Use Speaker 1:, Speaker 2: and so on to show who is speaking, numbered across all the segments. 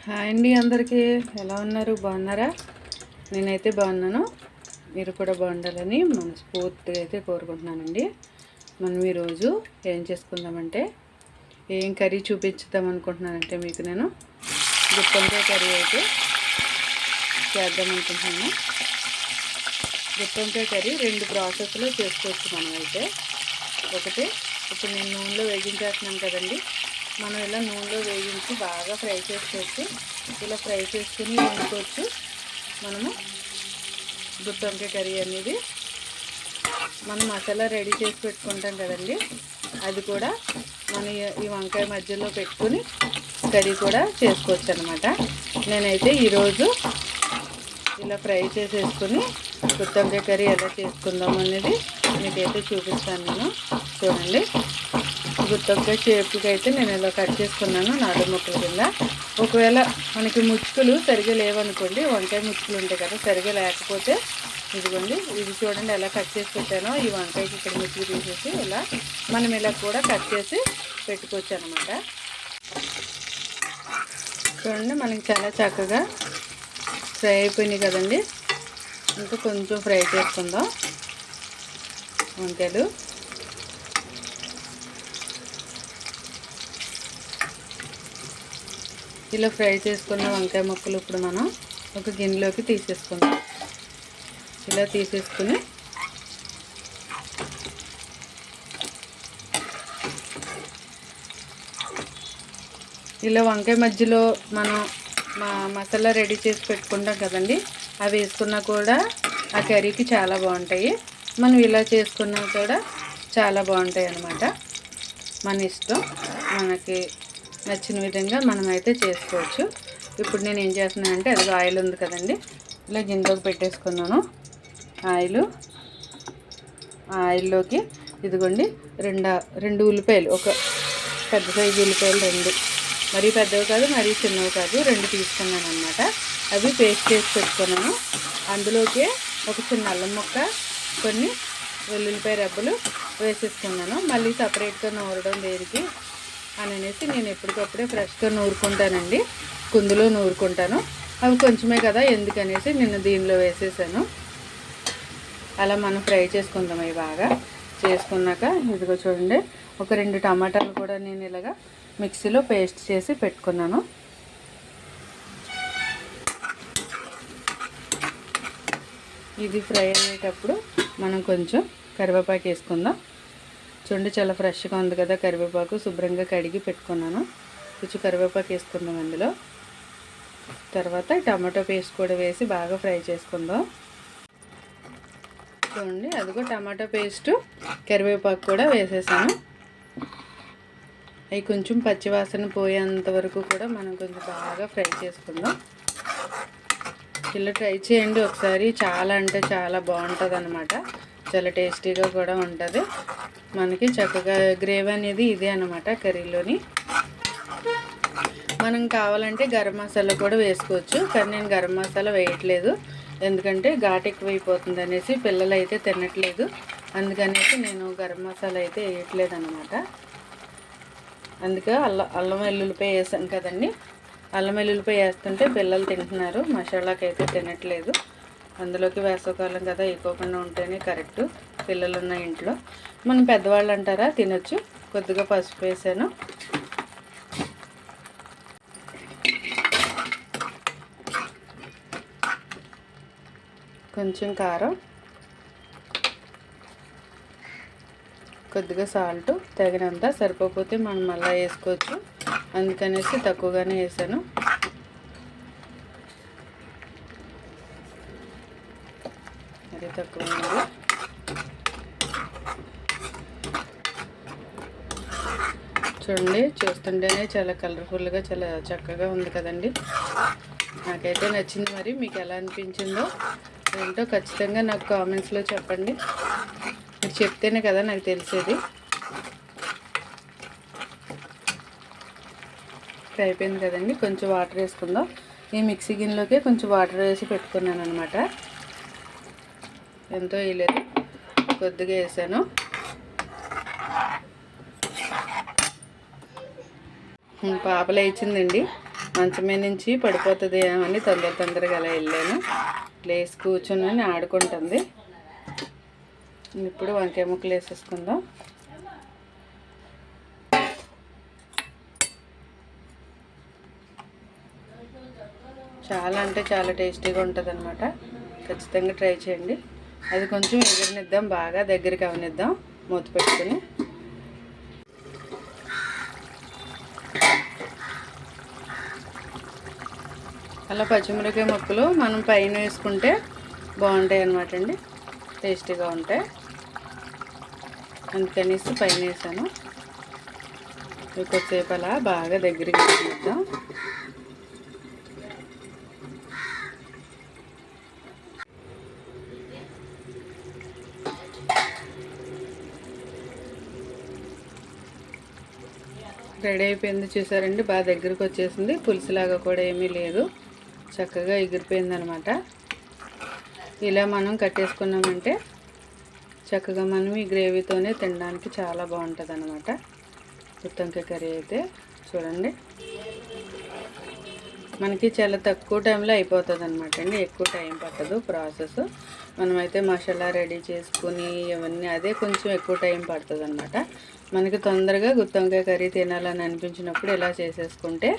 Speaker 1: Hi అండి, అందరికీ ఎలా ఉన్నారు? బాగున్నారా? నేనైతే బాగున్నాను. మీరు కూడా బాగుండాలని మనస్ఫూర్తిగా అయితే కోరుకుంటున్నానండి. మనం ఈరోజు ఏం చేసుకుందామంటే, ఏం కర్రీ చూపించుదాం అనుకుంటున్నానంటే మీకు నేను గుత్తొంకాయ కర్రీ అయితే చేద్దాం అనుకుంటున్నాను. గుత్తొంకాయ కర్రీ 2 ప్రాసెస్లో చేసుకోవచ్చు మనమైతే. ఒకటి, ఇప్పుడు నేను నూనెలో వేగించేస్తున్నాను కదండి, మనం ఇలా నూనెలో వేగించి బాగా ఫ్రై చేసుకోవచ్చు. ఇలా ఫ్రై చేసుకుని వండుకోవచ్చు. మనము గుత్తొంకాయ కర్రీ అనేది మనం మసాలా రెడీ చేసి పెట్టుకుంటాం కదండి, అది కూడా మన ఈ వంకాయ మధ్యలో పెట్టుకుని కర్రీ కూడా చేసుకోవచ్చు అనమాట. నేనైతే ఈరోజు ఇలా ఫ్రై చేసేసుకుని గుత్తొంకాయ కర్రీ ఎలా చేసుకుందాం అనేది మీకైతే చూపిస్తాను నేను. చూడండి, గుత్తొంకాయ షేప్కి అయితే నేను ఇలా కట్ చేసుకున్నాను 4 ముక్కల కింద. ఒకవేళ మనకి ముచ్చుకులు సరిగా లేవనుకోండి, వంకాయ ముచ్చుకులు ఉంటాయి కదా, సరిగా లేకపోతే ఇదిగోండి, ఇది చూడండి ఎలా కట్ చేసి పెట్టానో. ఈ వంకాయకి ఇక్కడ ముచ్చుకు తీసేసి మనం ఇలా కూడా కట్ చేసి పెట్టుకోవచ్చు అనమాట. చూడండి, మనకి చాలా చక్కగా ఫ్రై అయిపోయినాయి కదండి. ఇంకా కొంచెం ఫ్రై చేసుకుందాం వంకాయలు. ఇలా ఫ్రై చేసుకున్న వంకాయ ముక్కలు ఇప్పుడు మనం ఒక గిన్నెలోకి తీసేసుకుందాం. ఇలా తీసేసుకుని ఇలా వంకాయ మధ్యలో మనం మసాలా రెడీ చేసి పెట్టుకుంటాం కదండి, అవి వేసుకున్నా కూడా ఆ కర్రీకి చాలా బాగుంటాయి. మనం ఇలా చేసుకున్నా కూడా చాలా బాగుంటాయి అన్నమాట. మన ఇష్టం, మనకి నచ్చిన విధంగా మనమైతే చేసుకోవచ్చు. ఇప్పుడు నేను ఏం చేస్తున్నానంటే, అది ఆయిల్ ఉంది కదండి, ఇలా గిన్నెలోకి పెట్టేసుకున్నాను. ఆయిల్లోకి ఇదిగోండి రెండు ఉల్లిపాయలు, ఒక పెద్ద సైజు ఉల్లిపాయలు 2, మరీ పెద్దవి కాదు మరీ చిన్నవి కాదు, 2 తీసుకున్నాను అనమాట. అవి పేస్ట్ చేసి పెట్టుకున్నాను. అందులోకి ఒక చిన్న అల్లం ముక్క, కొన్ని వెల్లుల్లిపాయ రెబ్బలు వేసేసుకున్నాను. మళ్ళీ సపరేట్గా నూరడం దేనికి అని అనేసి నేను ఎప్పటికప్పుడే ఫ్రెష్గా నూరుకుంటానండి, కుందులో నూరుకుంటాను. అవి కొంచెమే కదా ఎందుకనేసి నేను దీనిలో వేసేసాను. అలా మనం ఫ్రై చేసుకుందాం. అవి బాగా చేసుకున్నాక ఇదిగో చూడండి, ఒక 2 టమాటాలు కూడా నేను ఇలాగా మిక్సీలో పేస్ట్ చేసి పెట్టుకున్నాను. ఇది ఫ్రై అయ్యేటప్పుడు మనం కొంచెం కరివేపాకు వేసుకుందాం. చూడండి, చాలా ఫ్రెష్గా ఉంది కదా కరివేపాకు, శుభ్రంగా కడిగి పెట్టుకున్నాను. కొంచెం కరివేపాకు వేసుకుందాం అందులో. తర్వాత టమాటో పేస్ట్ కూడా వేసి బాగా ఫ్రై చేసుకుందాం. చూడండి, అదిగో టమాటో పేస్టు, కరివేపాకు కూడా వేసేసాను. అవి కొంచెం పచ్చివాసన పోయేంత వరకు కూడా మనం కొంచెం బాగా ఫ్రై చేసుకుందాం. ఇలా ట్రై చేయండి ఒకసారి, చాలా అంటే చాలా బాగుంటుంది అన్నమాట. చాలా టేస్టీగా కూడా ఉంటుంది. మనకి చక్కగా గ్రేవీ అనేది ఇదే అన్నమాట కర్రీలోని. మనం కావాలంటే గరం మసాలా కూడా వేసుకోవచ్చు, కానీ నేను గరం మసాలా వేయట్లేదు. ఎందుకంటే ఘాటు ఎక్కువైపోతుంది అనేసి, పిల్లలు అయితే తినట్లేదు, అందుకనేసి నేను గరం మసాలా అయితే వేయట్లేదు అన్నమాట. అందుకే అల్లం వెల్లుల్లిపాయ వేసాను కదండి, అల్లం వెల్లుల్లిపాయ వేస్తుంటే పిల్లలు తింటున్నారు, మసాలాకి అయితే తినట్లేదు. అందులోకి వేసవకాలం కదా, వేయకోకుండా ఉంటేనే కరెక్టు పిల్లలు ఉన్న ఇంట్లో. మనం పెద్దవాళ్ళు అంటారా, తినొచ్చు. కొద్దిగా పసుపు వేసాను, కొంచెం కారం, కొద్దిగా సాల్ట్ తగినంత, సరిపోతే మనం మళ్ళీ వేసుకోవచ్చు, అందుకనేసి తక్కువగానే వేసాను. అది తక్కువ. చూడండి, చూస్తుంటేనే చాలా కలర్ఫుల్గా చాలా చక్కగా ఉంది కదండి. నాకైతే నచ్చింది. మరి మీకు ఎలా అనిపించిందో ఏంటో ఖచ్చితంగా నాకు కామెంట్స్లో చెప్పండి. మీరు చెప్తేనే కదా నాకు తెలిసేది. అయిపోయింది కదండి, కొంచెం వాటర్ వేసుకుందాం. ఈ మిక్సీ గిన్నెలోకి కొంచెం వాటర్ వేసి పెట్టుకున్నాను అనమాట. ఎంతో వేయలేదు, కొద్దిగా వేసాను. పాప లేచిందండి, మంచం మీద నుంచి పడిపోతుంది అని తొందరగా అలా వెళ్ళాను. లేసి కూర్చొని ఆడుకుంటుంది. ఇప్పుడు వంకాయ ముక్కలు వేసేసుకుందాం. చాలా అంటే చాలా టేస్టీగా ఉంటుంది అనమాట. ఖచ్చితంగా ట్రై చేయండి. అది కొంచెం ఎగిరినిద్దాం, బాగా దగ్గరికి అవనిద్దాం మూత పెట్టుకుని. అలా పచ్చిమిరపకాయ ముక్కలు మనం పైన వేసుకుంటే బాగుంటాయి అన్నమాట అండి, టేస్టీగా ఉంటాయి. అందుకనేసి పైన వేసాను. కొద్దిసేపు అలా బాగా దగ్గరికి వేసుకుందాం. రెడీ అయిపోయింది చూసారండి, బాగా దగ్గరికి వచ్చేసింది. పులుసులాగా కూడా ఏమీ లేదు, చక్కగా ఎగిరిపోయింది అనమాట. ఇలా మనం కట్టేసుకున్నామంటే చక్కగా మనం ఈ గ్రేవీతోనే తినడానికి చాలా బాగుంటుంది అనమాట. గుత్తొంకాయ కర్రీ అయితే చూడండి, మనకి చాలా తక్కువ టైంలో అయిపోతుంది అనమాట అండి, ఎక్కువ టైం పట్టదు ప్రాసెస్. మనమైతే మసాలా రెడీ చేసుకుని ఇవన్నీ అదే కొంచెం ఎక్కువ టైం పడుతుంది అనమాట. మనకి తొందరగా గుత్తొంకాయ కర్రీ తినాలని అనిపించినప్పుడు ఇలా చేసేసుకుంటే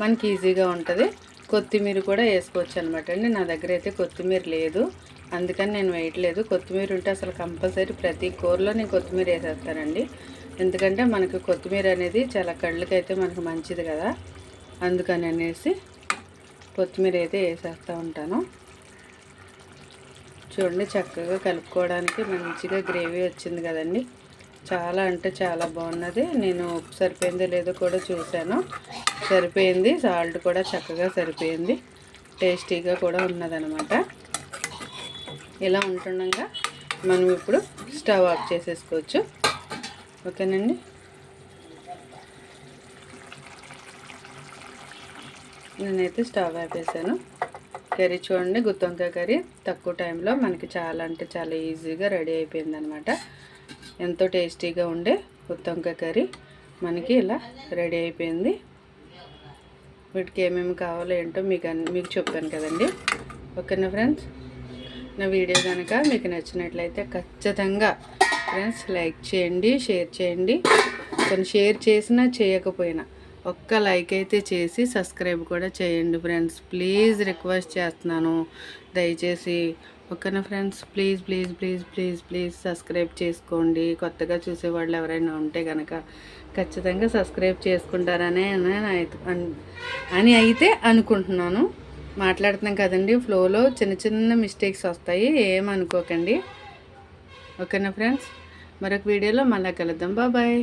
Speaker 1: మనకి ఈజీగా ఉంటుంది. కొత్తిమీర కూడా వేసుకోవచ్చు అనమాట అండి. నా దగ్గర అయితే కొత్తిమీర లేదు, అందుకని నేను వేయట్లేదు. కొత్తిమీర ఉంటే అసలు కంపల్సరీ ప్రతి కూరలో నేను కొత్తిమీర వేసేస్తానండి. ఎందుకంటే మనకి కొత్తిమీర అనేది చాలా కళ్ళకైతే మనకు మంచిది కదా, అందుకని అనేసి కొత్తిమీర అయితే వేసేస్తూ ఉంటాను. చూడండి, చక్కగా కలుపుకోవడానికి మంచిగా గ్రేవీ వచ్చింది కదండి. చాలా అంటే చాలా బాగున్నది. నేను ఉప్పు సరిపోయిందో లేదో కూడా చూశాను, సరిపోయింది. సాల్ట్ కూడా చక్కగా సరిపోయింది, టేస్టీగా కూడా ఉన్నదనమాట. ఇలా ఉంటుండగా మనం ఇప్పుడు స్టవ్ ఆఫ్ చేసేసుకోవచ్చు. ఓకేనండి. నేనైతే స్టవ్ ఆపేసాను. కర్రీ చూడండి, గుత్తొంకాయ కర్రీ తక్కువ టైంలో మనకి చాలా అంటే చాలా ఈజీగా రెడీ అయిపోయిందనమాట. ఎంతో టేస్టీగా ఉండే గుత్తొంకాయ కర్రీ మనకి ఇలా రెడీ అయిపోయింది. వీటికి ఏమేమి కావాలో ఏంటో మీకు చెప్పాను కదండి. ఓకేనా ఫ్రెండ్స్, నా వీడియో కనుక మీకు నచ్చినట్లయితే ఖచ్చితంగా ఫ్రెండ్స్ లైక్ చేయండి, షేర్ చేయండి. కొన్ని షేర్ చేసినా చేయకపోయినా ఒక్క లైక్ అయితే చేసి సబ్స్క్రైబ్ కూడా చేయండి ఫ్రెండ్స్. ప్లీజ్ రిక్వెస్ట్ చేస్తున్నాను, దయచేసి. ఓకేనా friends, please please please please please subscribe చేసుకోండి. కొత్తగా చూసేవాళ్ళు ఎవరైనా ఉంటే కనుక ఖచ్చితంగా సబ్స్క్రైబ్ చేసుకుంటారని అయితే అనుకుంటున్నాను. మాట్లాడుతున్నాం కదండి, ఫ్లోలో చిన్న చిన్న మిస్టేక్స్ వస్తాయి, ఏమనుకోకండి. ఓకేనా ఫ్రెండ్స్, మరొక వీడియోలో మళ్ళీ కలుద్దాం. బాయ్.